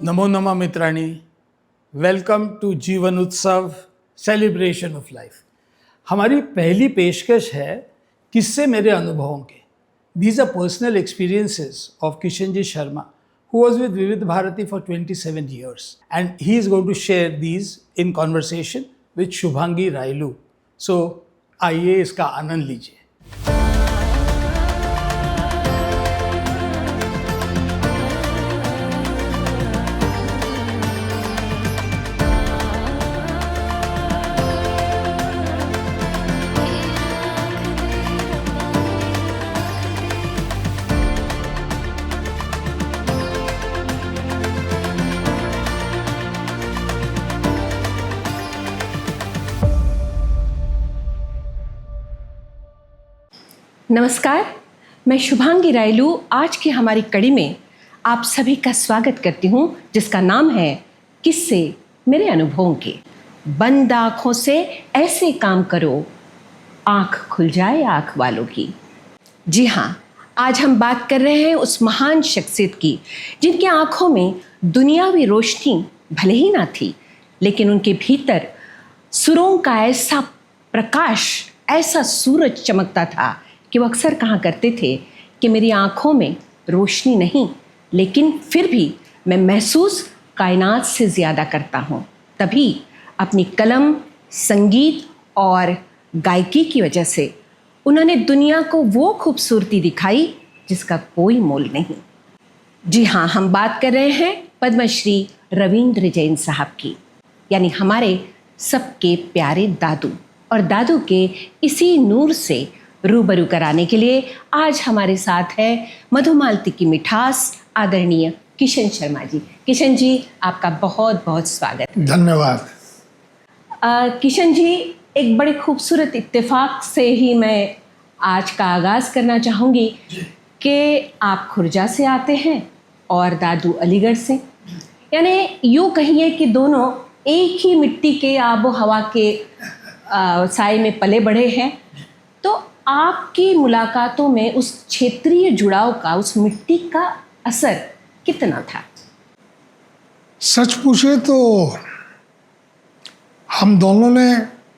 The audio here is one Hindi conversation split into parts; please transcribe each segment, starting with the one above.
नमो नमः मित्राणी, वेलकम टू जीवन उत्सव सेलिब्रेशन ऑफ लाइफ। हमारी पहली पेशकश है किस्से मेरे अनुभवों के। These are personal experiences of Kishan ji Sharma, who was with Vivid Bharati for 27 years, and he is going to share these in conversation with Shubhangi Rayalu. So आइए इसका आनंद लीजिए। नमस्कार, मैं शुभांगी रायलू आज की हमारी कड़ी में आप सभी का स्वागत करती हूँ, जिसका नाम है किस्से मेरे अनुभवों के। बंद आँखों से ऐसे काम करो, आँख खुल जाए आँख वालों की। जी हाँ, आज हम बात कर रहे हैं उस महान शख्सियत की जिनकी आँखों में दुनियावी रोशनी भले ही ना थी, लेकिन उनके भीतर सुरों का ऐसा प्रकाश, ऐसा सूरज चमकता था कि वो अक्सर कहा करते थे कि मेरी आँखों में रोशनी नहीं, लेकिन फिर भी मैं महसूस कायनात से ज़्यादा करता हूँ। तभी अपनी कलम, संगीत और गायकी की वजह से उन्होंने दुनिया को वो खूबसूरती दिखाई जिसका कोई मोल नहीं। जी हाँ, हम बात कर रहे हैं पद्मश्री रविंद्र जैन साहब की, यानी हमारे सबके प्यारे दादू। और दादू के इसी नूर से रूबरू कराने के लिए आज हमारे साथ है मधुमालती की मिठास आदरणीय किशन शर्मा जी। किशन जी, आपका बहुत बहुत स्वागत। धन्यवाद। किशन जी, एक बड़े खूबसूरत इत्तेफाक से ही मैं आज का आगाज़ करना चाहूँगी कि आप खुर्जा से आते हैं और दादू अलीगढ़ से, यानी यूँ कहिए कि दोनों एक ही मिट्टी के आबो हवा के साए में पले बढ़े हैं। तो आपकी मुलाकातों में उस क्षेत्रीय जुड़ाव का, उस मिट्टी का असर कितना था? सच पूछे तो हम दोनों ने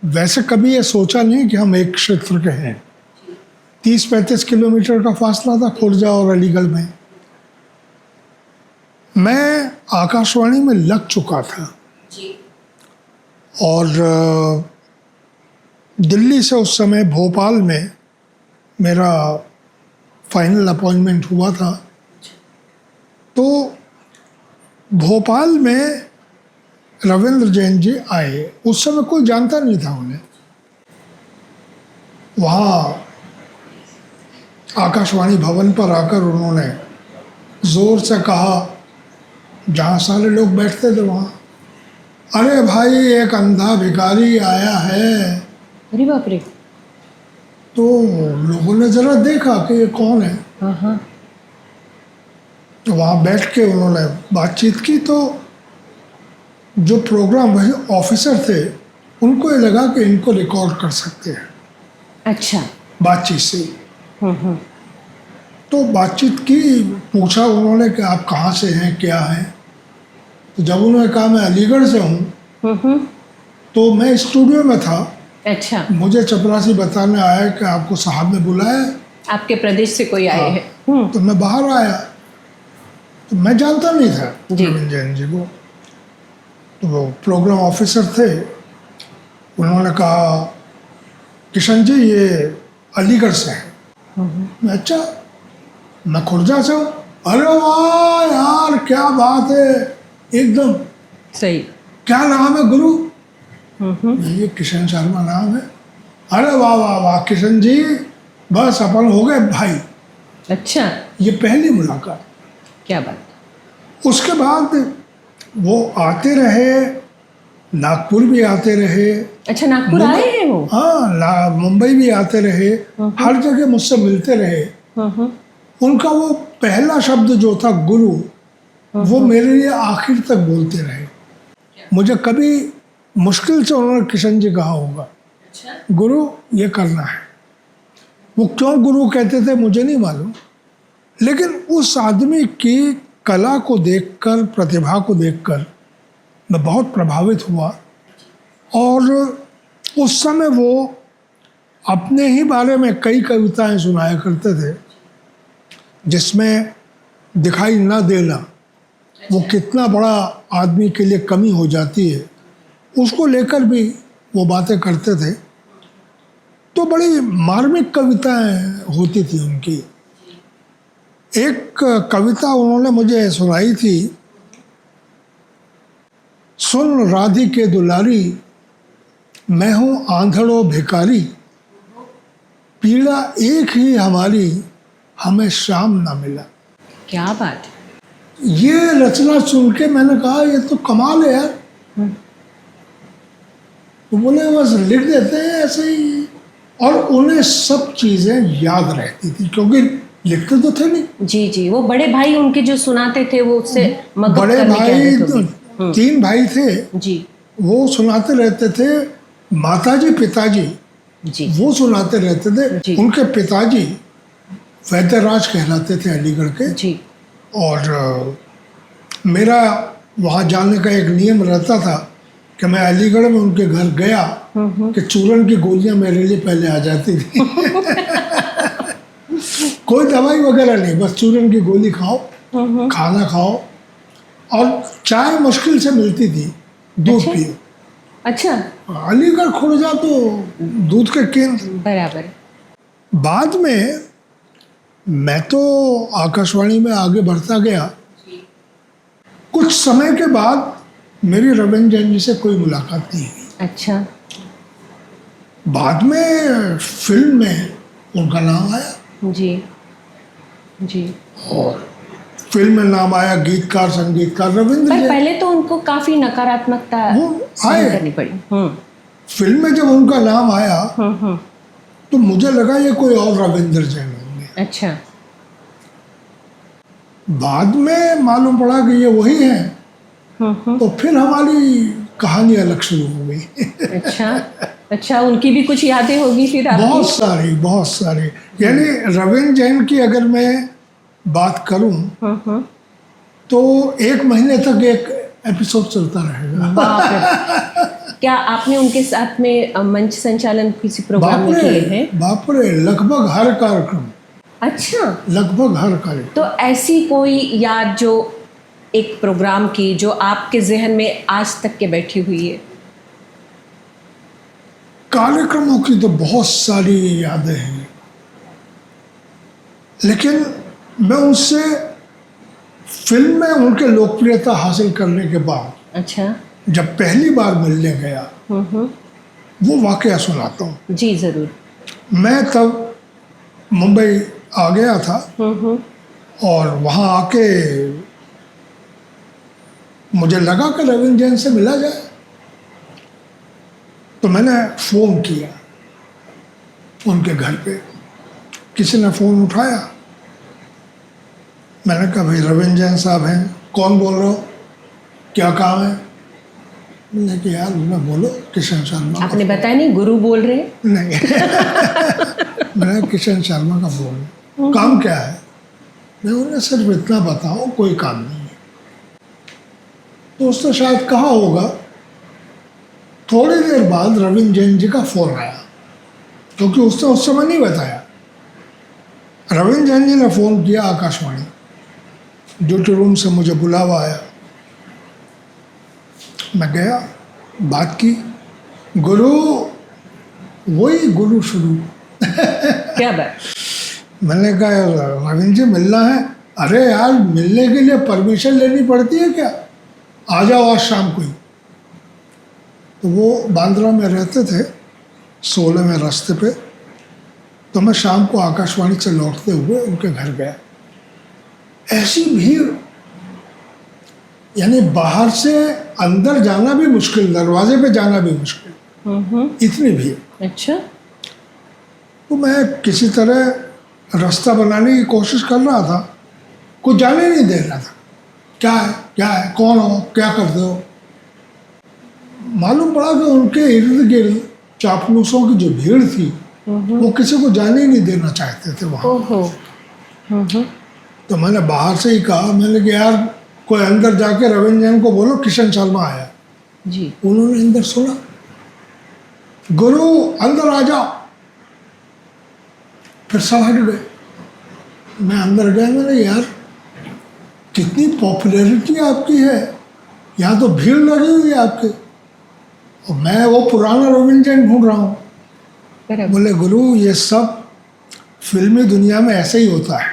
वैसे कभी ये सोचा नहीं कि हम एक क्षेत्र के हैं। 30-35 किलोमीटर का फासला था खुर्जा और अलीगढ़ में। मैं आकाशवाणी में लग चुका था जी। और दिल्ली से उस समय भोपाल में मेरा फाइनल अपॉइंटमेंट हुआ था। तो भोपाल में रविंद्र जैन जी आए। उस समय कोई जानता नहीं था उन्हें। वहाँ आकाशवाणी भवन पर आकर उन्होंने ज़ोर से कहा, जहाँ सारे लोग बैठते थे वहाँ, अरे भाई, एक अंधा भिखारी आया है। अरे बाप रे। तो लोगों ने ज़रा देखा कि ये कौन है। हाँ। तो वहाँ बैठ के उन्होंने बातचीत की। तो जो प्रोग्राम वही ऑफिसर थे, उनको ये लगा कि इनको रिकॉर्ड कर सकते हैं। अच्छा। बातचीत से ही। तो बातचीत की, पूछा उन्होंने कि आप कहाँ से हैं, क्या है। तो जब उन्होंने कहा मैं अलीगढ़ से हूँ, तो मैं स्टूडियो में था। अच्छा। मुझे चपरासी बताने आया कि आपको साहब ने बुलाया, आपके प्रदेश से कोई आए हैं। तो मैं बाहर आया। तो मैं जानता नहीं था जी। रविंद्र जैन जी को। तो वो प्रोग्राम ऑफिसर थे। उन्होंने कहा, किशन जी ये अलीगढ़ से हैं। मैं, अच्छा, मैं खुर्जा से हूँ। अरे वाह यार, क्या बात है, एकदम सही। क्या नाम है गुरु? ये किशन शर्मा नाम है। अरे वाह वाह वाह किशन जी, बस अपन हो गए भाई। अच्छा। ये पहली मुलाकात। क्या बात। उसके बाद वो आते रहे, नागपुर भी आते रहे। अच्छा, नागपुर आए हैं वो? हाँ, मुंबई भी आते रहे। हर जगह मुझसे मिलते रहे। उनका वो पहला शब्द जो था गुरु, वो मेरे लिए आखिर तक बोलते रहे। मुझे कभी मुश्किल से उन्होंने किशन जी कहा होगा, अच्छा, गुरु ये करना है। वो क्यों गुरु कहते थे मुझे नहीं मालूम, लेकिन उस आदमी की कला को देखकर, प्रतिभा को देखकर मैं बहुत प्रभावित हुआ। और उस समय वो अपने ही बारे में कई कविताएं सुनाया करते थे, जिसमें दिखाई न देना वो कितना बड़ा आदमी के लिए कमी हो जाती है, उसको लेकर भी वो बातें करते थे। तो बड़ी मार्मिक कविताएं होती थी उनकी। एक कविता उन्होंने मुझे सुनाई थी, सुन राधिके दुलारी, मैं हूँ आंधड़ो भिखारी, पीड़ा एक ही हमारी, हमें शाम ना मिला। क्या बात। ये रचना सुन के मैंने कहा ये तो कमाल है यार। तो बोले बस लिख देते हैं ऐसे ही, और उन्हें सब चीज़ें याद रहती थी क्योंकि लिखते तो थे नहीं। जी जी, वो बड़े भाई उनके जो सुनाते थे वो उससे मगन बड़े करने की भाई आदत होगी। 3 भाई थे, जी वो सुनाते रहते थे। माताजी पिताजी जी वो सुनाते रहते जी। थे। उनके पिताजी वैद्यराज कहलाते थे अलीगढ़ के। जी और मेरा वहाँ जाने का एक नियम रहता था कि मैं अलीगढ़ में उनके घर गया कि चूरन की गोलियां मेरे लिए पहले आ जाती थी। कोई दवाई वगैरह नहीं, बस चूरन की गोली खाओ, खाना खाओ, और चाय मुश्किल से मिलती थी, दूध अच्छा? पियो। अच्छा, अलीगढ़ खुर्जा तो दूध के केंद्र। बराबर। बाद में मैं तो आकाशवाणी में आगे बढ़ता गया। कुछ समय के बाद मेरी रविंद्र जैन जी से कोई मुलाकात नहीं हुई। अच्छा बाद में फिल्म में उनका नाम आया, जी जी। और फिल्म में नाम आया गीतकार संगीतकार रविंद्र पर जैन। पहले तो उनको काफी नकारात्मकता वो सहन आए। करनी पड़ी। फिल्म में जब उनका नाम आया हम्म। तो मुझे लगा ये कोई और रविंद्र जैन होंगे। अच्छा बाद में मालूम पड़ा कि ये वही हैं। तो फिर हमारी कहानी अलग शुरू हो गई। अच्छा अच्छा, उनकी भी कुछ यादें होगी फिर बहुत आपकी? सारी बहुत सारी। यानी रविंद्र जैन की अगर मैं बात करूं तो 1 महीने तक एक एपिसोड चलता रहेगा। बाप रे। क्या आपने उनके साथ में मंच संचालन किसी प्रोग्राम में किए हैं? बाप रे, लगभग हर कार्यक्रम। अच्छा, लगभग हर कार्यक्रम। तो ऐसी कोई याद जो एक प्रोग्राम की जो आपके जहन में आज तक के बैठी हुई है? कार्यक्रमों की तो बहुत सारी यादें हैं, लेकिन मैं उनसे फिल्म में उनके लोकप्रियता हासिल करने के बाद अच्छा। जब पहली बार मिलने गया वो वाकया सुनाता हूँ। जी जरूर। मैं तब मुंबई आ गया था और वहाँ आके मुझे लगा कि रविंद्र जैन से मिला जाए, तो मैंने फ़ोन किया उनके घर पे। किसी ने फ़ोन उठाया, मैंने कहा भाई रविंद्र जैन साहब हैं। कौन बोल रहे हो, क्या काम है? मैंने कहा यार मैं बोलो किशन शर्मा। आपने बताया नहीं गुरु बोल रहे हैं? नहीं। मैं किशन शर्मा का बोल रहा हूँ। काम क्या है? मैं उन्हें सिर्फ इतना बताओ, कोई काम नहीं है। तो उसने शायद कहा होगा। थोड़ी देर बाद रविंद्र जैन जी का फ़ोन आया, क्योंकि उसने उस समय नहीं बताया। रविंद्र जैन जी ने फ़ोन किया आकाशवाणी, ड्यूटी रूम से मुझे बुलावा आया। मैं गया, बात की। गुरु, वही गुरु शुरू। क्या बात। मैंने कहा रविंद्र जी मिलना है। अरे यार, मिलने के लिए परमिशन लेनी पड़ती है क्या? आ जाओ आज शाम को ही। तो वो बांद्रा में रहते थे, 16 में रास्ते पे। तो मैं शाम को आकाशवाणी से लौटते हुए उनके घर गया। ऐसी भीड़, यानी बाहर से अंदर जाना भी मुश्किल, दरवाजे पे जाना भी मुश्किल, इतनी भीड़। अच्छा। तो मैं किसी तरह रास्ता बनाने की कोशिश कर रहा था, कुछ जाने नहीं दे रहा था। क्या है, क्या है, कौन हो, क्या करते हो? मालूम पड़ा कि उनके इर्द गिर्द चापलूसों की जो भीड़ थी वो किसी को जाने ही नहीं देना चाहते थे वहाँ। ओहो। तो मैंने बाहर से ही कहा, मैंने कि यार कोई अंदर जाके रविंद्र जैन को बोलो किशन शर्मा आया। जी। उन्होंने अंदर सुना, गुरु अंदर आ जाओ। फिर सब हट गए। मैं अंदर गया, मैंने यार कितनी पॉपुलैरिटी आपकी है, यहाँ तो भीड़ लगी हुई है आपके, और मैं वो पुराना रविंद्र जैन ढूंढ रहा हूँ। बराबर। बोले गुरु ये सब फिल्मी दुनिया में ऐसे ही होता है,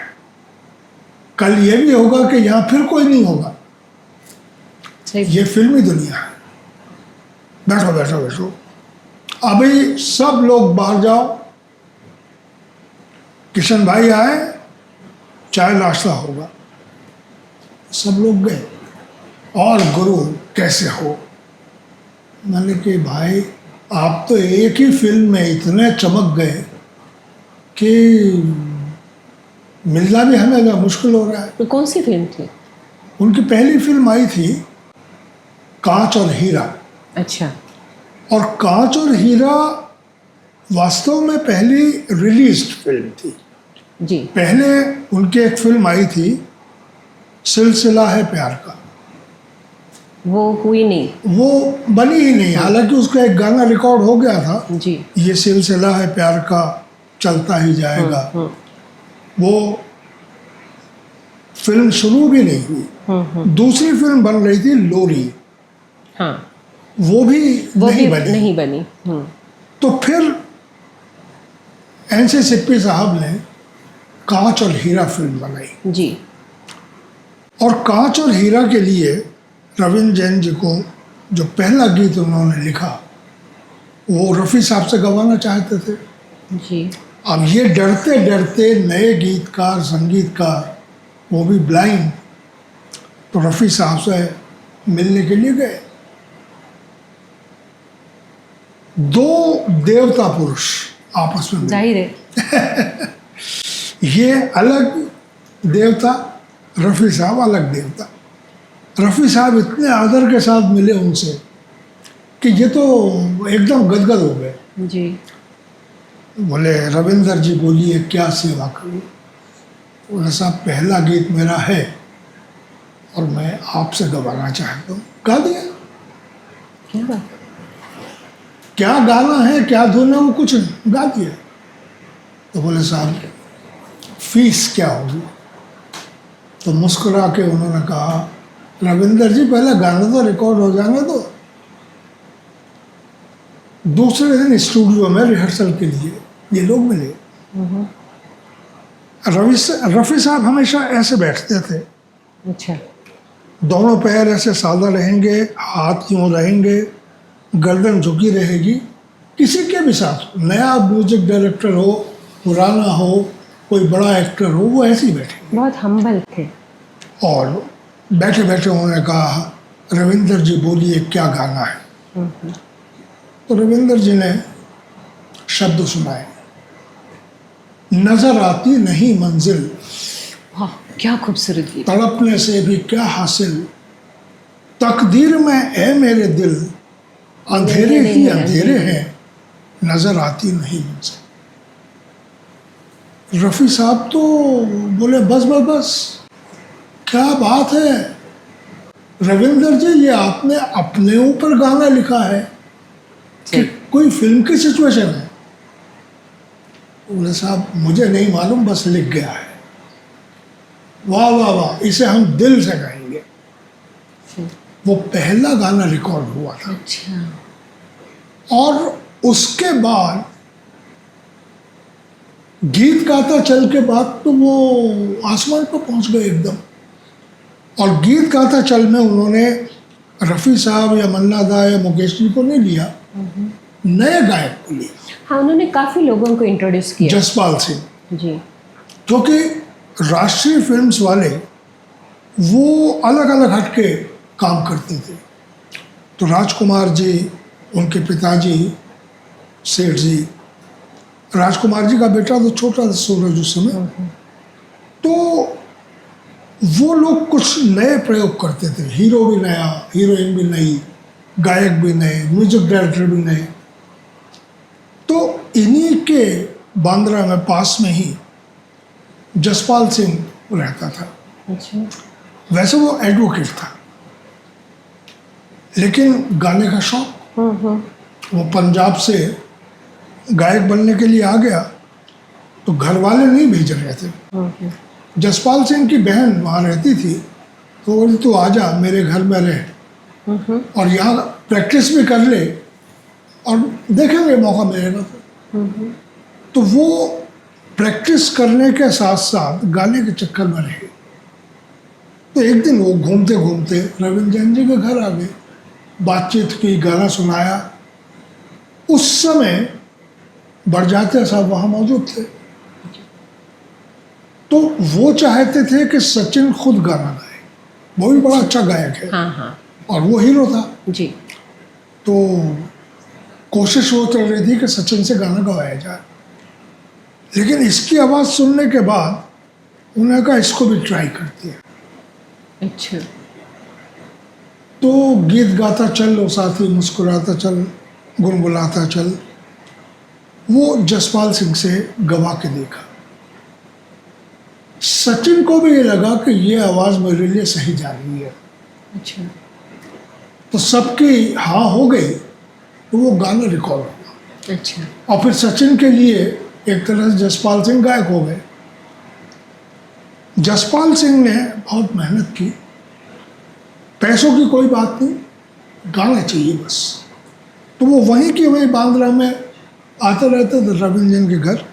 कल ये भी होगा कि यहाँ फिर कोई नहीं होगा, सही। ये फिल्मी दुनिया है। बैठो बैठो बैठो, अभी सब लोग बाहर जाओ, किशन भाई आए, चाय नाश्ता होगा। सब लोग गए। और गुरु कैसे हो? मैंने कि भाई आप तो एक ही फिल्म में इतने चमक गए कि मिलना भी हमें मुश्किल हो रहा है। तो कौन सी फिल्म थी? उनकी पहली फिल्म आई थी कांच और हीरा, अच्छा। और कांच और हीरा वास्तव में पहली रिलीज्ड फिल्म थी। जी। पहले उनकी एक फिल्म आई थी सिलसिला है प्यार का, वो हुई नहीं। वो बनी ही नहीं, हालांकि उसका एक गाना रिकॉर्ड हो गया था, जी। ये सिलसिला है प्यार का चलता ही जाएगा। वो फिल्म शुरू भी नहीं हुई। दूसरी फिल्म बन रही थी लोरी, हाँ, वो भी वो नहीं भी बनी। नहीं बनी। तो फिर एनसी सिप्पी साहब ने कांच और हीरा फिल्म बनाई, जी। और कांच और हीरा के लिए रविंद्र जैन जी को जो पहला गीत उन्होंने लिखा वो रफ़ी साहब से गवाना चाहते थे। जी। अब ये डरते डरते नए गीतकार, संगीतकार, वो भी ब्लाइंड, तो रफ़ी साहब से मिलने के लिए गए। दो देवता पुरुष आपस में मिले। जाहिर है। ये अलग देवता, रफ़ी साहब अलग देवता। रफ़ी साहब इतने आदर के साथ मिले उनसे कि ये तो एकदम गदगद हो गए। जी। बोले रविंदर जी बोलिए क्या सेवा करूं? बोले साहब पहला गीत मेरा है और मैं आपसे गवाना चाहता हूँ। गा दिया। क्या बात? क्या गाना है, क्या धुन है, वो कुछ नहीं, गा दिया। तो बोले साहब फीस क्या होगी? तो मुस्कुरा के उन्होंने कहा रविंदर जी पहले गाना तो रिकॉर्ड हो जाने दो। दूसरे दिन स्टूडियो में रिहर्सल के लिए ये लोग मिले। रफ़ी साहब हमेशा ऐसे बैठते थे, अच्छा। दोनों पैर ऐसे सादा रहेंगे, हाथ यूँ रहेंगे, गर्दन झुकी रहेगी। किसी के भी साथ, नया म्यूजिक डायरेक्टर हो, पुराना हो, कोई बड़ा एक्टर हो, वो ऐसे ही बैठे। बहुत हम्बल थे। और बैठे बैठे उन्होंने कहा रविंदर जी बोलिए क्या गाना है? तो रविंदर जी ने शब्द सुनाए, नजर आती नहीं मंजिल, वाह, क्या खूबसूरत गीत। तड़पने से भी क्या हासिल, तकदीर में है मेरे दिल, अंधेरे ही अंधेरे हैं, नजर आती नहीं मंजिल। रफ़ी साहब तो बोले बस बस बस, क्या बात है रविंदर जी, ये आपने अपने ऊपर गाना लिखा है कि कोई फिल्म की सिचुएशन है? बोले साहब मुझे नहीं मालूम, बस लिख गया है। वाह वाह वाह, इसे हम दिल से गाएंगे। वो पहला गाना रिकॉर्ड हुआ था। अच्छा। और उसके बाद गीत गाता चल के बाद तो वो आसमान पर पहुंच गए एकदम। और गीत गाता चल में उन्होंने रफ़ी साहब या मन्ना दा या मुकेश जी को नहीं लिया, नए गायक को लिया। हाँ, उन्होंने काफ़ी लोगों को इंट्रोड्यूस किया। जसपाल सिंह। जी। क्योंकि राष्ट्रीय फिल्म्स वाले वो अलग अलग हटके काम करते थे। तो राजकुमार जी, उनके पिताजी सेठ जी, राजकुमार जी का बेटा तो छोटा था सूरज उस समय, तो वो लोग कुछ नए प्रयोग करते थे। हीरो भी नया, हीरोइन भी नई, गायक भी नए, म्यूजिक डायरेक्टर भी नए। तो इन्हीं के बांद्रा में पास में ही जसपाल सिंह रहता था। अच्छा। वैसे वो एडवोकेट था, लेकिन गाने का शौक, वो पंजाब से गायक बनने के लिए आ गया, तो घर वाले नहीं भेज रहे थे। जसपाल सिंह की बहन वहाँ रहती थी, तो बोली तू आ जा मेरे घर में रह और यहाँ प्रैक्टिस भी कर ले और देखेंगे मौका मिलेगा तो वो प्रैक्टिस करने के साथ साथ गाने के चक्कर में रहे। तो एक दिन वो घूमते घूमते रविंद्र जैन जी के घर आ गए, बातचीत की, गाना सुनाया। उस समय बड़जात्या साहब वहाँ मौजूद थे, तो वो चाहते थे कि सचिन खुद गाना गाए, वो भी बड़ा अच्छा गायक है। हाँ हाँ और वो हीरो था, जी। तो कोशिश वो चल रही थी कि सचिन से गाना गवाया जाए। लेकिन इसकी आवाज़ सुनने के बाद उन्होंने कहा इसको भी ट्राई करते हैं। अच्छा। तो गीत गाता चल ओ साथी, मुस्कुराता चल, गुनगुनाता चल, वो जसपाल सिंह से गवा के देखा। सचिन को भी ये लगा कि ये आवाज़ मेरे लिए सही जा रही है। अच्छा। तो सबकी हाँ हो गई, तो वो गाना रिकॉर्ड हुआ। अच्छा। और फिर सचिन के लिए एक तरह से जसपाल सिंह गायक हो गए। जसपाल सिंह ने बहुत मेहनत की, पैसों की कोई बात नहीं, गाना चाहिए बस। तो वो वहीं के वहीं बांद्रा में आते रहते थे रविंद्र जैन के घर,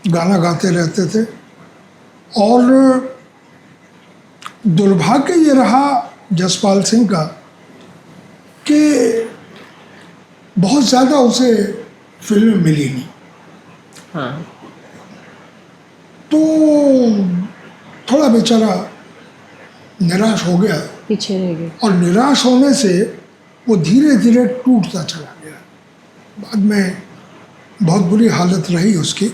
गाना गाते रहते थे। और दुर्भाग्य ये रहा जसपाल सिंह का कि बहुत ज़्यादा उसे फिल्म मिली नहीं। हाँ। तो थोड़ा बेचारा निराश हो गया, पीछे रह गए। और निराश होने से वो धीरे धीरे टूटता चला गया। बाद में बहुत बुरी हालत रही उसकी,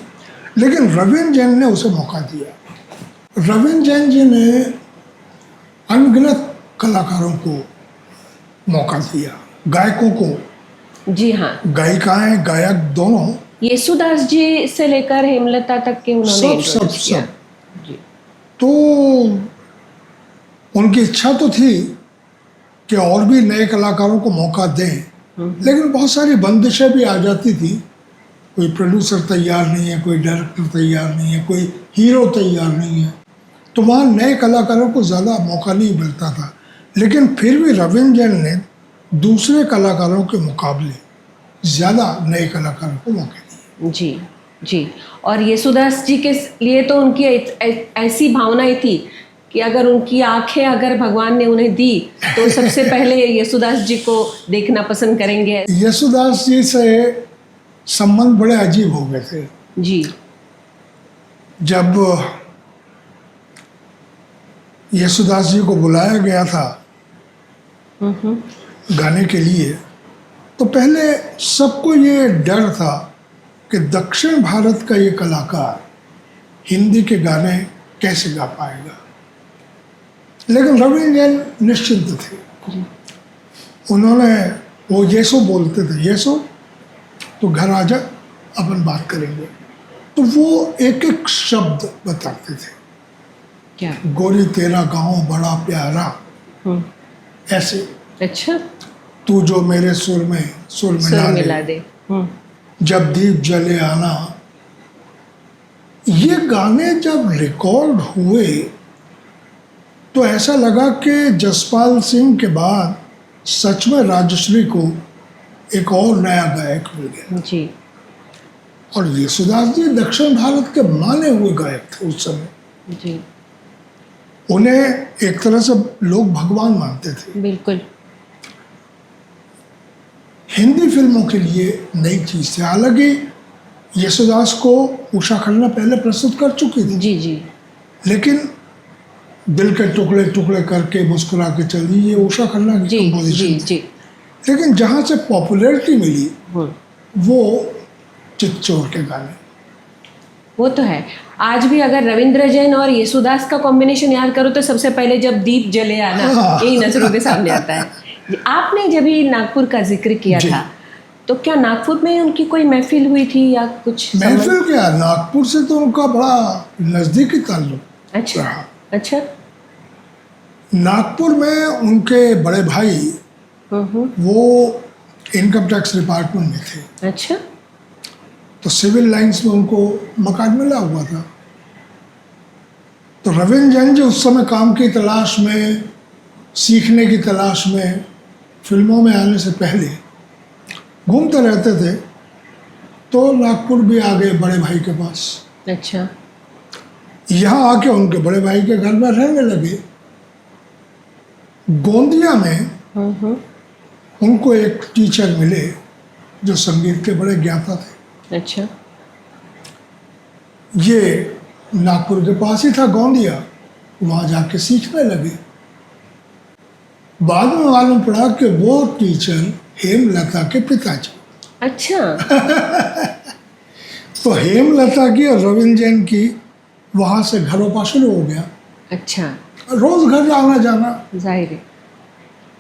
लेकिन रविंद्र जैन ने उसे मौका दिया। रविंद्र जैन जी ने अनगिनत कलाकारों को मौका दिया, गायकों को, जी हाँ। गायिकाएं गायक दोनों, येसुदास जी से लेकर हेमलता तक के उन्होंने सब introduce किया। जी। तो उनकी इच्छा तो थी कि और भी नए कलाकारों को मौका दें, लेकिन बहुत सारी बंदिशें भी आ जाती थी। कोई प्रोड्यूसर तैयार नहीं है, कोई डायरेक्टर तैयार नहीं है, कोई हीरो तैयार नहीं है, तो वहाँ नए कलाकारों को ज़्यादा मौका नहीं मिलता था। लेकिन फिर भी रविंद्र जैन ने दूसरे कलाकारों के मुकाबले ज़्यादा नए कलाकारों को मौके दिए। जी जी। और येसुदास जी के लिए तो उनकी ऐसी भावनाएं थी कि अगर उनकी आंखें अगर भगवान ने उन्हें दी तो सबसे पहले येसुदास जी को देखना पसंद करेंगे। येसुदास जी से संबंध बड़े अजीब हो गए थे। जी। जब येसुदास जी को बुलाया गया था गाने के लिए, तो पहले सबको ये डर था कि दक्षिण भारत का ये कलाकार हिंदी के गाने कैसे गा पाएगा। लेकिन रविंद्र जैन निश्चिंत थे। उन्होंने, वो येसो बोलते थे, येसो तो घर आ जा, अपन बात करेंगे। तो वो एक एक शब्द बताते थे। क्या? गोरी तेरा गाँव बड़ा प्यारा, ऐसे। अच्छा। तू जो मेरे सुर में सुर मिला दे, जब दीप जले आना। ये गाने जब रिकॉर्ड हुए तो ऐसा लगा कि जसपाल सिंह के बाद सच में राजश्री को एक और नया गायक मिल गया। जी। और येसुदास जी दक्षिण भारत के माने हुए गायक थे उस समय। जी। उन्हें एक तरह से लोग भगवान मानते थे। बिल्कुल। हिंदी फिल्मों के लिए नई चीज़ थी। हालांकि येसुदास को उषा खन्ना पहले प्रस्तुत कर चुकी थी, जी जी। लेकिन दिल के टुकड़े टुकड़े करके मुस्कुरा के चली, ये उषा खन्ना की जी कंपोजिशन जी थी। जी। लेकिन जहाँ से पॉपुलैरिटी मिली वो चित्तचोर के गाने। वो तो है। आज भी अगर रविंद्र जैन और येसुदास का कॉम्बिनेशन याद करो तो सबसे पहले जब दीप जले आना, यही नजरों के सामने आता है। आपने जब ये नागपुर का जिक्र किया था, तो क्या नागपुर में उनकी कोई महफिल हुई थी या कुछ? महफिल क्या, नागपुर से तो उनका बड़ा नज़दीकी ताल्लुक अच्छा। रहा। अच्छा। नागपुर में उनके बड़े भाई वो इनकम टैक्स डिपार्टमेंट में थे, अच्छा। तो सिविल लाइंस में उनको मकान मिला हुआ था। तो रविंद्र जैन जी उस समय काम की तलाश में, सीखने की तलाश में, फिल्मों में आने से पहले घूमते रहते थे। तो नागपुर भी आ गए बड़े भाई के पास। अच्छा। यहाँ आके उनके बड़े भाई के घर में रहने लगे। गोंदिया में उनको एक टीचर मिले जो संगीत के बड़े ज्ञाता थे। अच्छा। ये नागपुर के पास ही था गोंदिया, वहाँ जाके सीखने लगे। बाद में मालूम पड़ा कि वो टीचर हेमलता के पिताजी। अच्छा। तो हेमलता की और रविंद्र जैन की वहाँ से घरोपा शुरू हो गया। अच्छा। रोज घर आना जाना। जाहिर है।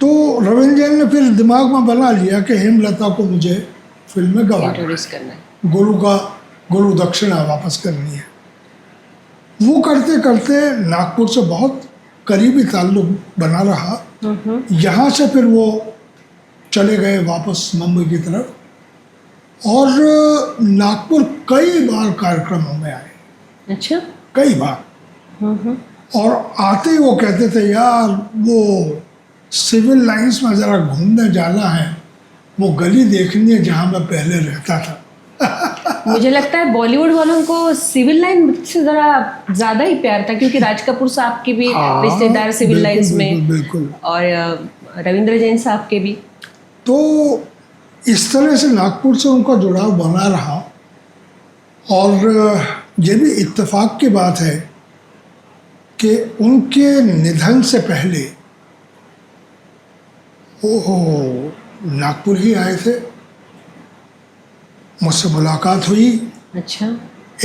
तो रविंद्र जैन ने फिर दिमाग में बना लिया कि हेमलता को मुझे फिल्म में गवाना, इंट्रोड्यूस करना है। गुरु दक्षिणा वापस करनी है। वो करते करते नागपुर से बहुत करीबी ताल्लुक बना रहा। यहाँ से फिर वो चले गए वापस मुंबई की तरफ, और नागपुर कई बार कार्यक्रमों में आए। अच्छा। कई बार। और आते ही वो कहते थे, यार वो सिविल लाइंस में ज़रा घूमने जाना है, वो गली देखनी है जहाँ मैं पहले रहता था। मुझे लगता है बॉलीवुड वालों को सिविल लाइन से जरा ज्यादा ही प्यार था, क्योंकि राज कपूर साहब के भी रिश्तेदार सिविल लाइंस में, बिल्कुल। और रविंद्र जैन साहब के भी। तो इस तरह से नागपुर से उनका जुड़ाव बना रहा। और ये भी इत्तेफाक की बात है कि उनके निधन से पहले वो नागपुर ही आए थे, मुझसे मुलाकात हुई। अच्छा।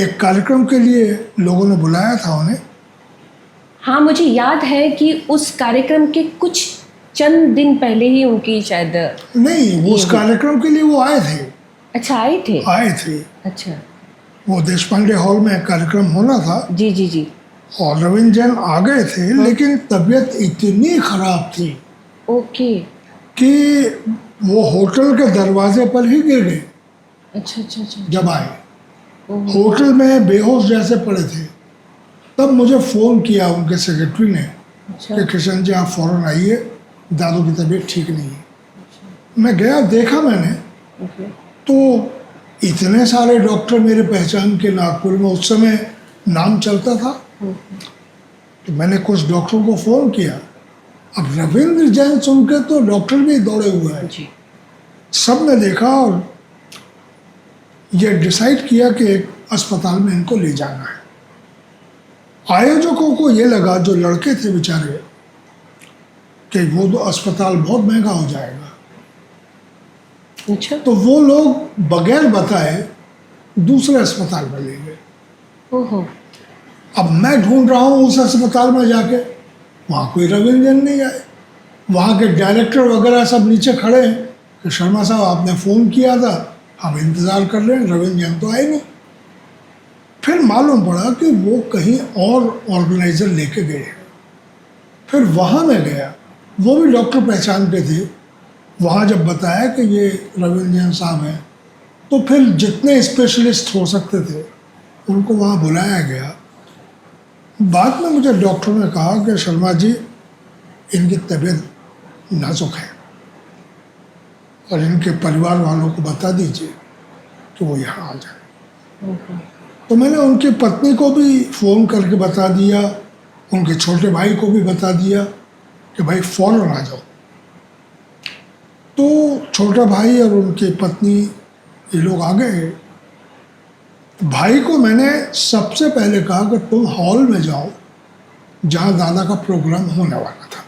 एक कार्यक्रम के लिए लोगों ने बुलाया था उन्हें। हाँ, मुझे याद है कि उस कार्यक्रम के कुछ चंद दिन पहले ही उनकी शायद। नहीं, वो उस कार्यक्रम के लिए वो आए थे। अच्छा, आए थे। अच्छा। वो देश पांडे हॉल में एक कार्यक्रम होना था। जी जी जी। और रविंद्र जैन आ गए थे, लेकिन तबीयत इतनी खराब थी ओके। कि वो होटल के दरवाजे पर ही गिर गए। अच्छा अच्छा अच्छा। जब आए होटल में बेहोश जैसे पड़े थे, तब मुझे फ़ोन किया उनके सेक्रेटरी ने कि किशन जी आप फ़ौरन आइए, दादू की तबीयत ठीक नहीं है। मैं गया, देखा मैंने, तो इतने सारे डॉक्टर मेरे पहचान के नागपुर में उस समय नाम चलता था। तो मैंने कुछ डॉक्टरों को फ़ोन किया। अब रविंद्र जैन सुन के तो डॉक्टर भी दौड़े हुए हैं। सब ने देखा और ये डिसाइड किया कि एक अस्पताल में इनको ले जाना है। आयोजकों को ये लगा, जो लड़के थे बेचारे, कि वो तो अस्पताल बहुत महंगा हो जाएगा। अच्छा। तो वो लोग बगैर बताए दूसरे अस्पताल में ले गए। ओहो। अब मैं ढूंढ रहा हूँ उस अस्पताल में जाके, वहाँ कोई रविंद्र जैन नहीं आए। वहाँ के डायरेक्टर वगैरह सब नीचे खड़े हैं कि शर्मा साहब आपने फ़ोन किया था, हम इंतज़ार कर रहे हैं, रविंद्र जैन तो आए नहीं। फिर मालूम पड़ा कि वो कहीं और ऑर्गेनाइज़र लेके गए हैं। फिर वहाँ मैं गया, वो भी डॉक्टर पहचान के थे। वहाँ जब बताया कि ये रविंद्र जैन साहब हैं, तो फिर जितने स्पेशलिस्ट हो सकते थे उनको वहाँ बुलाया गया। बाद में मुझे डॉक्टर ने कहा कि शर्मा जी इनकी तबीयत नाजुक है और इनके परिवार वालों को बता दीजिए कि वो यहाँ आ जाए। तो मैंने उनकी पत्नी को भी फ़ोन करके बता दिया, उनके छोटे भाई को भी बता दिया कि भाई फ़ौरन आ जाओ। तो छोटा भाई और उनकी पत्नी ये लोग आ गए। भाई को मैंने सबसे पहले कहा कि तुम हॉल में जाओ जहाँ दादा का प्रोग्राम होने वाला था।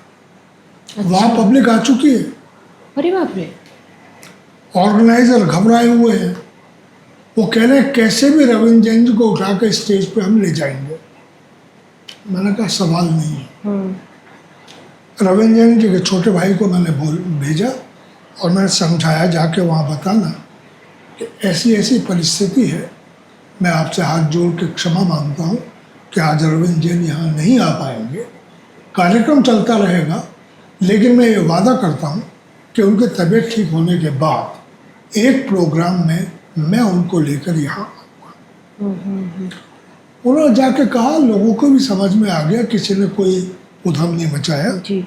अच्छा। वहाँ पब्लिक आ चुकी है। अरे बाप रे। ऑर्गेनाइजर घबराए हुए हैं। वो कह रहे हैं कैसे भी रविंद्र जैन जी को उठा कर स्टेज पे हम ले जाएंगे। मैंने कहा सवाल नहीं है। रविंद्र जैन जी के छोटे भाई को मैंने भेजा और मैंने समझाया जाके वहाँ बताना कि ऐसी ऐसी परिस्थिति है, मैं आपसे हाथ जोड़ के क्षमा मांगता हूँ कि आज रविंद्र जैन यहाँ नहीं आ पाएंगे, कार्यक्रम चलता रहेगा, लेकिन मैं ये वादा करता हूँ कि उनकी तबीयत ठीक होने के बाद एक प्रोग्राम में मैं उनको लेकर यहाँ आऊँगा। उन्होंने जाके कहा, लोगों को भी समझ में आ गया, किसी ने कोई उधम नहीं मचाया। जी।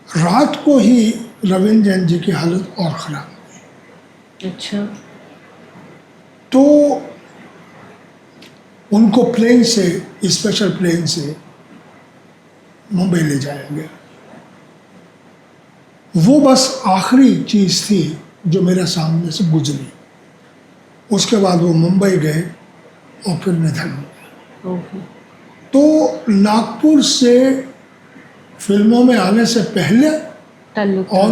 रात को ही रविंद्र जैन जी की हालत और ख़राब हो अच्छा। गई, तो उनको प्लेन से, स्पेशल प्लेन से मुंबई ले जाया गया। वो बस आखिरी चीज़ थी जो मेरे सामने से गुजरी। उसके बाद वो मुंबई गए और फिर निधन हो गया। तो नागपुर से फिल्मों में आने से पहले ताल्लुक और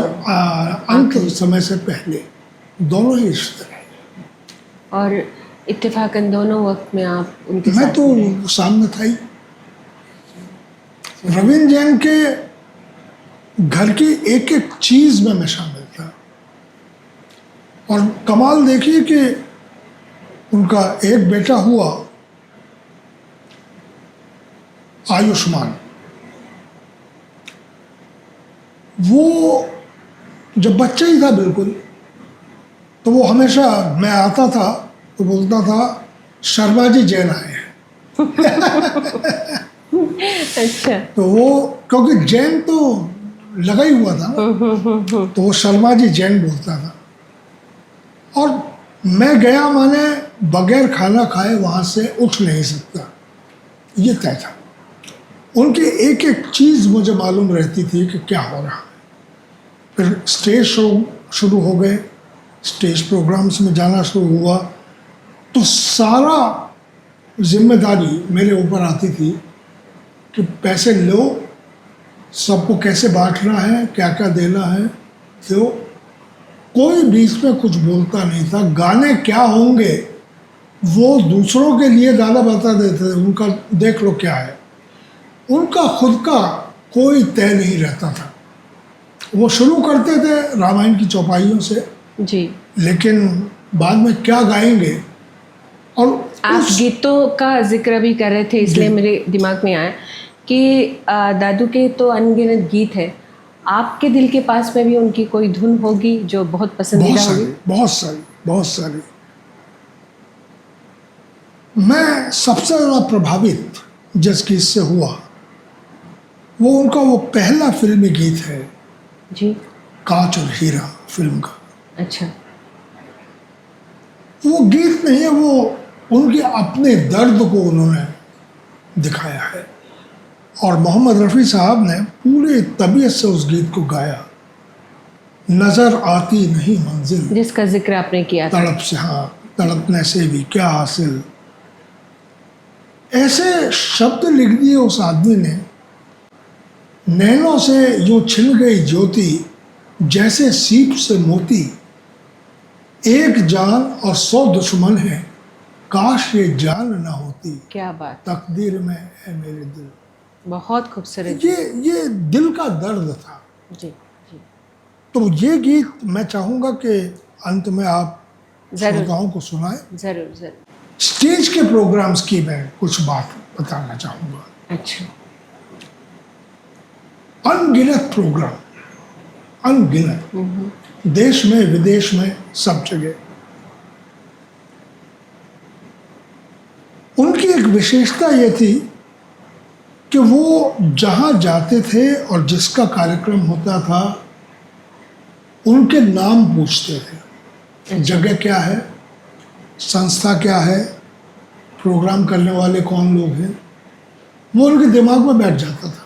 अंत समय से पहले दोनों ही रिश्ते रहे। और इत्तेफाकन दोनों वक्त में आप उनके मैं साथ तो रहे। सामने था ही। रविंद्र जैन के घर की एक एक चीज में मैं शामिल था। और कमाल देखिए कि उनका एक बेटा हुआ आयुष्मान। वो जब बच्चा ही था बिल्कुल, तो वो हमेशा, मैं आता था तो बोलता था, शर्मा जी जैन आए हैं। अच्छा। तो वो, क्योंकि जैन तो लगा ही हुआ था ना, तो वो शर्मा जी जैन बोलता था। और मैं गया, माने बगैर खाना खाए वहाँ से उठ नहीं सकता, ये तय था। उनकी एक एक चीज़ मुझे मालूम रहती थी कि क्या हो रहा है। फिर स्टेज शो शुरू हो गए, स्टेज प्रोग्राम्स में जाना शुरू हुआ, तो सारा जिम्मेदारी मेरे ऊपर आती थी कि पैसे लो, सबको कैसे बांटना है, क्या क्या देना है। तो कोई बीच में कुछ बोलता नहीं था। गाने क्या होंगे वो दूसरों के लिए गाना बता देते थे, उनका देख लो क्या है। उनका खुद का कोई तय नहीं रहता था। वो शुरू करते थे रामायण की चौपाइयों से, जी। लेकिन बाद में क्या गाएंगे। और आप गीतों का जिक्र भी कर रहे थे, इसलिए मेरे दिमाग में आया कि दादू के तो अनगिनत गीत है। आपके दिल के पास में भी उनकी कोई धुन होगी जो बहुत पसंदीदा होगी? बहुत सारी, बहुत सारी। मैं सबसे ज़्यादा प्रभावित जिस गीत से हुआ वो उनका वो पहला फिल्मी गीत है जी। कांच और हीरा फिल्म का। अच्छा। वो गीत नहीं है, वो उनके अपने दर्द को उन्होंने दिखाया है। और मोहम्मद रफ़ी साहब ने पूरे तबीयत से उस गीत को गाया। नज़र आती नहीं मंजिल, जिसका जिक्र आपने किया था। तड़प से, हाँ, तड़पने से भी क्या हासिल। ऐसे शब्द लिख दिए उस आदमी ने, नैनों से यूं छिन गई ज्योति, जैसे सीप से मोती, एक जान और 100 दुश्मन है, काश ये जान न होती, क्या बात, तकदीर में है मेरे दिल। बहुत खूबसूरत। ये दिल का दर्द था। जी जी। तो ये गीत मैं चाहूँगा कि अंत में आप श्रोताओं को सुनाएं। जरूर जरूर। स्टेज के प्रोग्राम्स की मैं कुछ बात बताना चाहूँगा। अच्छा। अनगिनत प्रोग्राम, अनगिनत, देश में विदेश में सब जगह। उनकी एक विशेषता ये थी कि वो जहाँ जाते थे और जिसका कार्यक्रम होता था उनके नाम पूछते थे। जगह क्या है, संस्था क्या है, प्रोग्राम करने वाले कौन लोग हैं, वो उनके दिमाग में बैठ जाता था।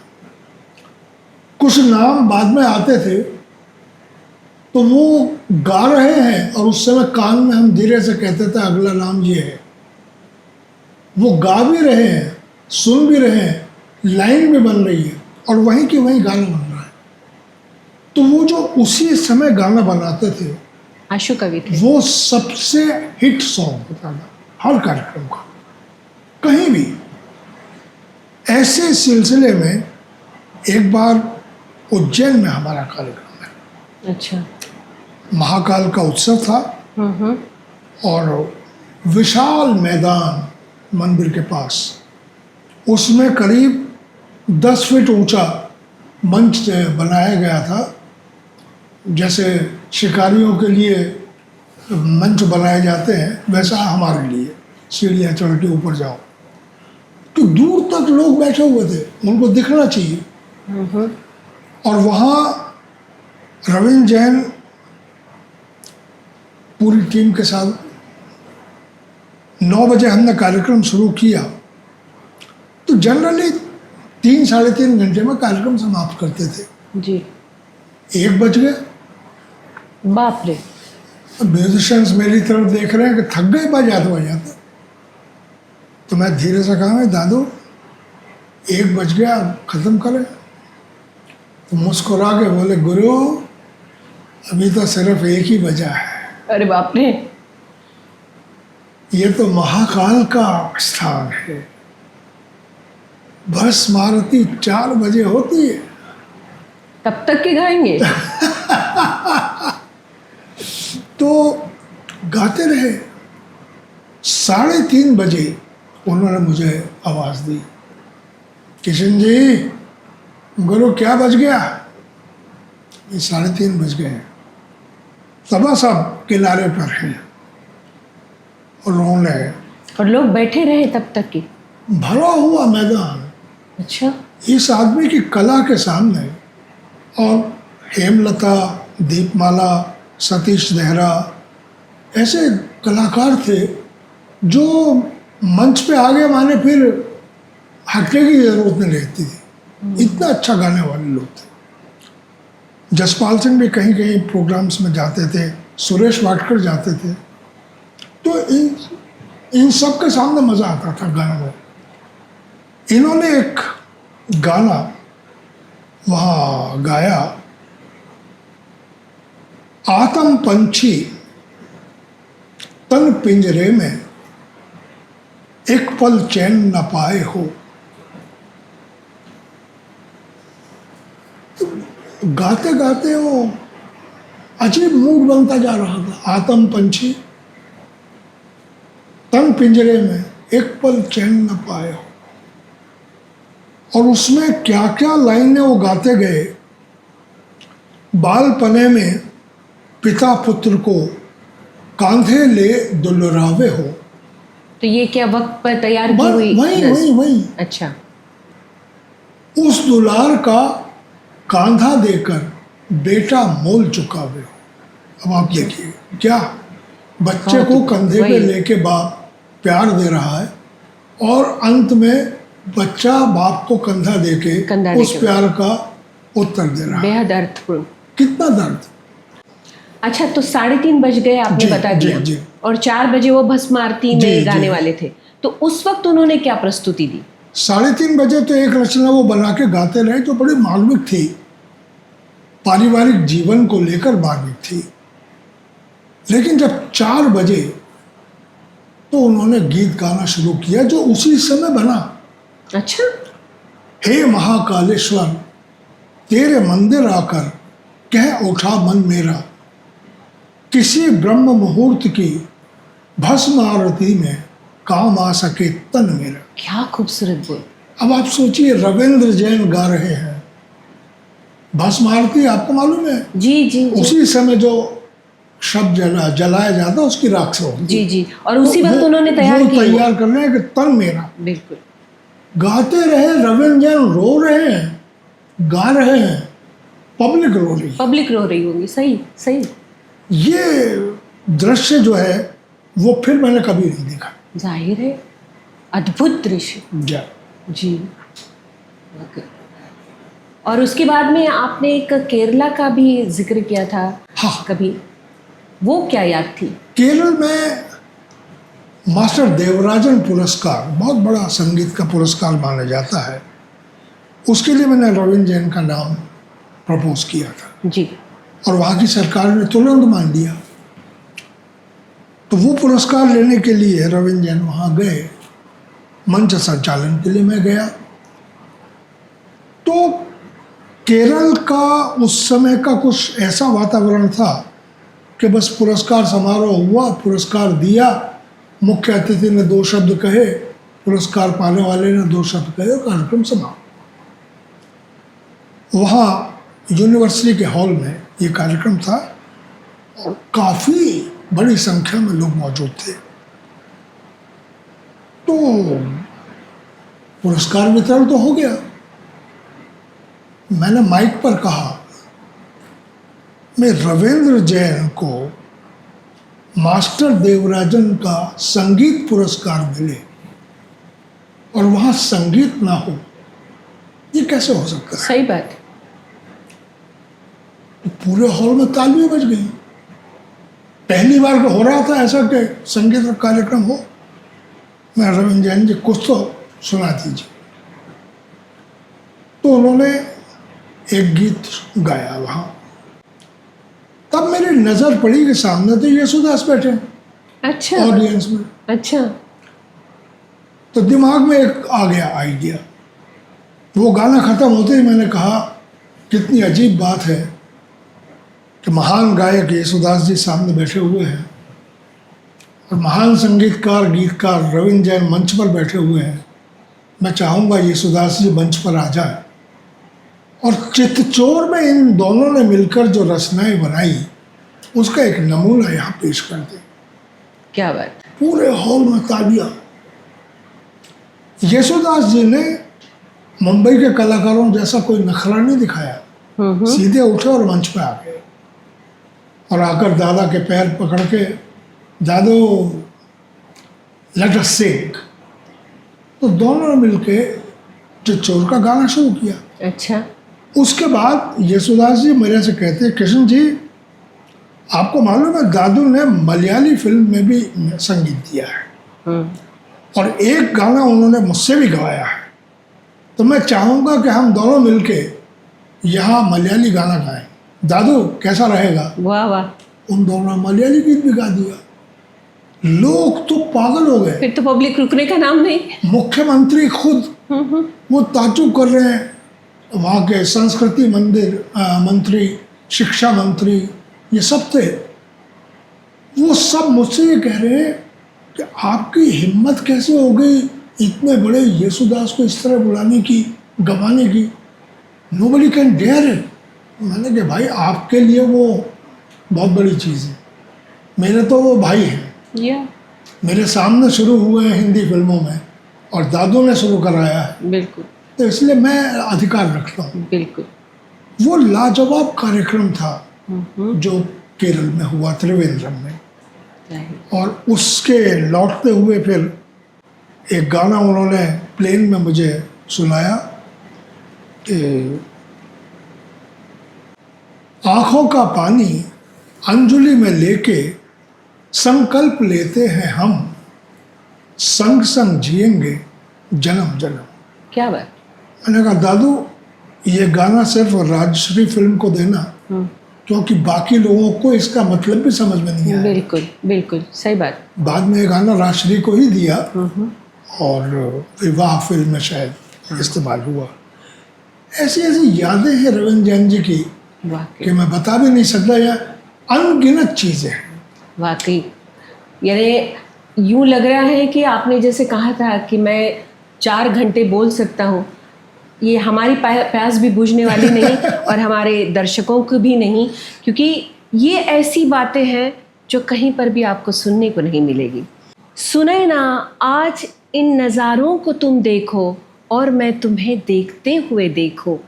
कुछ नाम बाद में आते थे तो वो गा रहे हैं और उस समय कान में हम धीरे से कहते थे अगला नाम ये है। वो गा भी रहे हैं, सुन भी रहे हैं, लाइन भी बन रही है और वहीं की वहीं गाना बन रहा है। तो वो जो उसी समय गाना बनाते थे, आशु कवि थे, वो सबसे हिट सॉन्ग होता था हर कार्यक्रम का, कहीं भी। ऐसे सिलसिले में एक बार उज्जैन में हमारा कार्यक्रम है। अच्छा। महाकाल का उत्सव था और विशाल मैदान मंदिर के पास, उसमें करीब 10 फीट ऊंचा मंच बनाया गया था, जैसे शिकारियों के लिए मंच बनाए जाते हैं वैसा हमारे लिए, सीढ़ियाँ चढ़ के ऊपर जाओ। तो दूर तक लोग बैठे हुए थे, उनको दिखना चाहिए। और वहाँ रविंद्र जैन पूरी टीम के साथ 9 बजे हमने कार्यक्रम शुरू किया, तो जनरली 3 साढ़े 3 घंटे में कार्यक्रम समाप्त करते थे। जी। 1 बज गए। बाप रे। म्यूजिशियंस मेरी तरफ देख रहे हैं कि थक गए, बजाते। तो मैं धीरे से कहा, मैं दादू 1 बज गया, ख़त्म करें। तो मुस्कुरा के बोले, गुरु अभी तो सिर्फ 1 ही बजा है। अरे बाप रे। ये तो महाकाल का स्थान है, भस्म आरती 4 बजे होती है। तब तक के गाएंगे? तो गाते रहे। 3:30 बजे उन्होंने मुझे आवाज़ दी, किशन जी गुरु क्या बज गया? ये 3:30 बज गए हैं। सभा सब किनारे पर हैं और रोने लगे। और लोग बैठे रहे तब तक की? भरा हुआ मैदान। अच्छा। इस आदमी की कला के सामने, और हेमलता, दीपमाला, सतीश देहरा ऐसे कलाकार थे जो मंच पे आगे माने फिर हटने की जरूरत नहीं रहती थी, इतना अच्छा गाने वाले लोग थे। जसपाल सिंह भी कहीं कहीं प्रोग्राम्स में जाते थे, सुरेश वाडकर जाते थे। तो इन सब के सामने मज़ा आता था गाना में। इन्होंने एक गाना वहाँ गाया, आतम पंछी तन पिंजरे में एक पल चैन न पाए हो। तो गाते गाते वो अजीब मूड बनता जा रहा था। आतम पंछी तन पिंजरे में एक पल चैन न पाए हो, और उसमें क्या क्या लाइनें वो गाते गए। बालपने में पिता पुत्र को कांधे ले दुलरावे हो। तो ये क्या वक्त पर तैयार की हुई? वही। अच्छा। उस दुलार का कांधा देकर बेटा मोल चुकावे हो। अब आप देखिए, क्या बच्चे को कंधे पे लेके बाप प्यार दे रहा है, और अंत में बच्चा बाप को कंधा देके उस प्यार का उत्तर दे रहा है। बेहद अर्थपूर्ण। कितना दर्द। अच्छा, तो 3:30 बज गए आपने बता दिया। जी। और 4 बजे वो भस्म आरती में गाने वाले थे, तो उस वक्त उन्होंने क्या प्रस्तुति दी? 3:30 बजे तो एक रचना वो बना के गाते रहे जो बड़ी मार्मिक थी, पारिवारिक जीवन को लेकर मार्मिक थी। लेकिन जब 4 बजे तो उन्होंने गीत गाना शुरू किया जो उसी समय बना। अच्छा। हे महाकालेश्वर, तेरे मंदिर आकर कह उठा मन मेरा, किसी ब्रह्म मुहूर्त की भस्म आरती में काम आ सके तन मेरा। क्या खूबसूरत बोल। अब आप सोचिए, रविंद्र जैन गा रहे हैं भस्म आरती, आपको मालूम है? जी। उसी समय जो शब्द जलाया जाता है उसकी राख से होती है। जी। और उसी वक्त उन्होंने तैयार कर रहे हैं कि तन मेरा। बिल्कुल। गाते रहे, रविंद्र जैन रो रहे हैं, गा रहे हैं, पब्लिक रो रही होगी। सही। ये दृश्य जो है वो फिर मैंने कभी नहीं देखा। जाहिर है, अद्भुत दृश्य। जी। और उसके बाद में आपने एक केरला का भी जिक्र किया था। हाँ। कभी वो क्या याद थी? केरल में मास्टर देवराजन पुरस्कार बहुत बड़ा संगीत का पुरस्कार माना जाता है, उसके लिए मैंने रविंद्र जैन का नाम प्रपोज किया था जी। और वहाँ की सरकार ने तुरंत मान लिया। तो वो पुरस्कार लेने के लिए रविंद्र जैन वहाँ गए, मंच संचालन के लिए मैं गया। तो केरल का उस समय का कुछ ऐसा वातावरण था कि बस पुरस्कार समारोह हुआ, पुरस्कार दिया, मुख्य अतिथि ने 2 शब्द कहे, पुरस्कार पाने वाले ने 2 शब्द कहे और कार्यक्रम समाप्त। वहाँ यूनिवर्सिटी के हॉल में ये कार्यक्रम था और काफ़ी बड़ी संख्या में लोग मौजूद थे। तो पुरस्कार वितरण तो हो गया। मैंने माइक पर कहा, मैं रविंद्र जैन को मास्टर देवराजन का संगीत पुरस्कार मिले और वहाँ संगीत ना हो, ये कैसे हो सकता है? सही बात। तो पूरे हॉल में तालियां बज गई। पहली बार हो रहा था ऐसा कि संगीत का कार्यक्रम हो। मैं रविंद्र जैन जी कुछ तो सुना दीजिए। तो उन्होंने एक गीत गाया वहाँ। तब मेरी नज़र पड़ी कि सामने तो यशुदास बैठे अच्छा। ऑडियंस में। अच्छा। तो दिमाग में एक आ गया आइडिया। वो गाना ख़त्म होते ही मैंने कहा, कितनी अजीब बात है कि महान गायक यशुदास जी सामने बैठे हुए हैं और महान संगीतकार गीतकार रविंद्र जैन मंच पर बैठे हुए हैं। मैं चाहूँगा यशुदास जी मंच पर आ जाए और चित्तचोर में इन दोनों ने मिलकर जो रचनाएं बनाई उसका एक नमूना यहाँ पेश कर दें। क्या बात। पूरे हॉल में तालियां। यशुदास जी ने मुंबई के कलाकारों जैसा कोई नखरा नहीं दिखाया। सीधे उठे और मंच पे आ गए और आकर दादा के पैर पकड़ के, दादू लेट अस सिंग। तो दोनों ने मिलके चित्तचोर का गाना शुरू किया। अच्छा। उसके बाद यशुदास जी मेरे से कहते, कृष्ण जी आपको मालूम है दादू ने मलयाली फिल्म में भी संगीत दिया है और एक गाना उन्होंने मुझसे भी गवाया है। तो मैं चाहूँगा कि हम दोनों मिलके यहाँ मलयाली गाना गाएं। दादू कैसा रहेगा? वाह वाह। उन दोनों ने मलयाली गीत भी गा दिया। लोग तो पागल हो गए। फिर तो पब्लिक रुकने का नाम नहीं। मुख्यमंत्री खुद वो ताज्जुब कर रहे हैं। वहाँ के संस्कृति मंत्री, शिक्षा मंत्री, ये सब थे। वो सब मुझसे ये कह रहे हैं कि आपकी हिम्मत कैसे हो गई इतने बड़े यशुदास को इस तरह बुलाने की, गवाने की? Nobody can dare it. मैंने कहा भाई आपके लिए वो बहुत बड़ी चीज़ है, मेरे तो वो भाई हैं। मेरे सामने शुरू हुए हैं हिंदी फिल्मों में और दादू ने शुरू कराया है। बिल्कुल। तो इसलिए मैं अधिकार रखता हूँ। बिल्कुल। वो लाजवाब कार्यक्रम था जो केरल में हुआ, त्रिवेंद्रम में। और उसके लौटते हुए फिर एक गाना उन्होंने प्लेन में मुझे सुनाया कि आँखों का पानी अंजुलि में लेके संकल्प लेते हैं हम, संग संग जिएंगे जन्म जन्म। क्या बात। मैंने कहा दादू ये गाना सिर्फ राजश्री फिल्म को देना, क्योंकि बाकी लोगों को इसका मतलब भी समझ में नहीं आया। बिल्कुल बिल्कुल सही बात। बाद में ये गाना राजश्री को ही दिया और विवाह फिल्म में शायद इस्तेमाल हुआ। ऐसी ऐसी यादें हैं रविंद्र जैन जी की कि मैं बता भी नहीं सकता। या अनगिनत चीज़ें हैं वाकई। यानी यूँ लग रहा है कि आपने जैसे कहा था कि मैं 4 घंटे बोल सकता हूँ, ये हमारी प्यास भी बुझने वाली नहीं और हमारे दर्शकों को भी नहीं, क्योंकि ये ऐसी बातें हैं जो कहीं पर भी आपको सुनने को नहीं मिलेगी। सुने ना आज इन नज़ारों को तुम देखो और मैं तुम्हें देखते हुए देखो।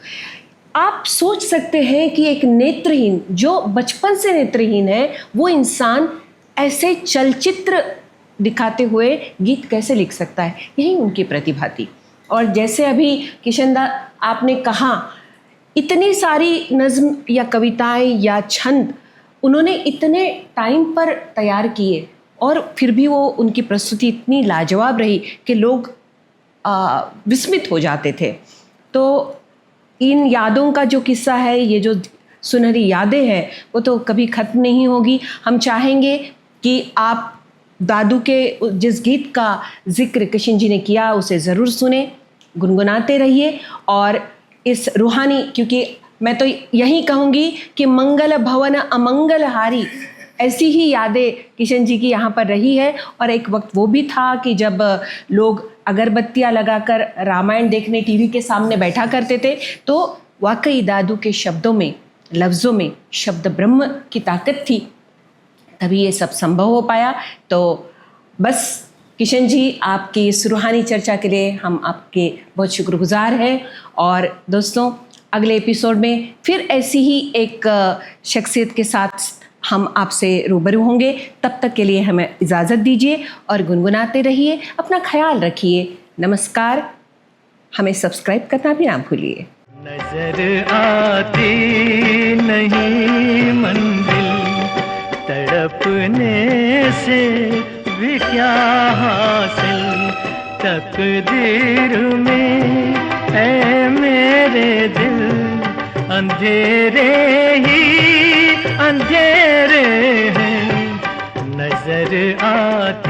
आप सोच सकते हैं कि एक नेत्रहीन जो बचपन से नेत्रहीन है वो इंसान ऐसे चलचित्र दिखाते हुए गीत कैसे लिख सकता है? यही उनकी प्रतिभा थी। और जैसे अभी किशन दा आपने कहा, इतनी सारी नज़्म या कविताएं या छंद उन्होंने इतने टाइम पर तैयार किए और फिर भी वो उनकी प्रस्तुति इतनी लाजवाब रही कि लोग विस्मित हो जाते थे। तो इन यादों का जो किस्सा है, ये जो सुनहरी यादें हैं, वो तो कभी ख़त्म नहीं होगी। हम चाहेंगे कि आप दादू के जिस गीत का जिक्र किशन जी ने किया उसे ज़रूर सुने, गुनगुनाते रहिए। और इस रूहानी, क्योंकि मैं तो यही कहूँगी कि मंगल भवन अमंगल हारी, ऐसी ही यादें किशन जी की यहाँ पर रही है। और एक वक्त वो भी था कि जब लोग अगरबत्तियाँ लगाकर रामायण देखने टीवी के सामने बैठा करते थे, तो वाकई दादू के शब्दों में, लफ्ज़ों में शब्द ब्रह्म की ताकत थी, तभी ये सब संभव हो पाया। तो बस किशन जी, आपकी इस रूहानी चर्चा के लिए हम आपके बहुत शुक्रगुजार हैं। और दोस्तों, अगले एपिसोड में फिर ऐसी ही एक शख्सियत के साथ हम आपसे रूबरू होंगे। तब तक के लिए हमें इजाज़त दीजिए और गुनगुनाते रहिए, अपना ख्याल रखिए। नमस्कार। हमें सब्सक्राइब करना भी ना भूलिए। नजर आती नहीं मंजिल, तड़पने से भी क्या हासिल, तकदीर में है मेरे दिल, अंधेरे ही अंधेरे हैं नजर आते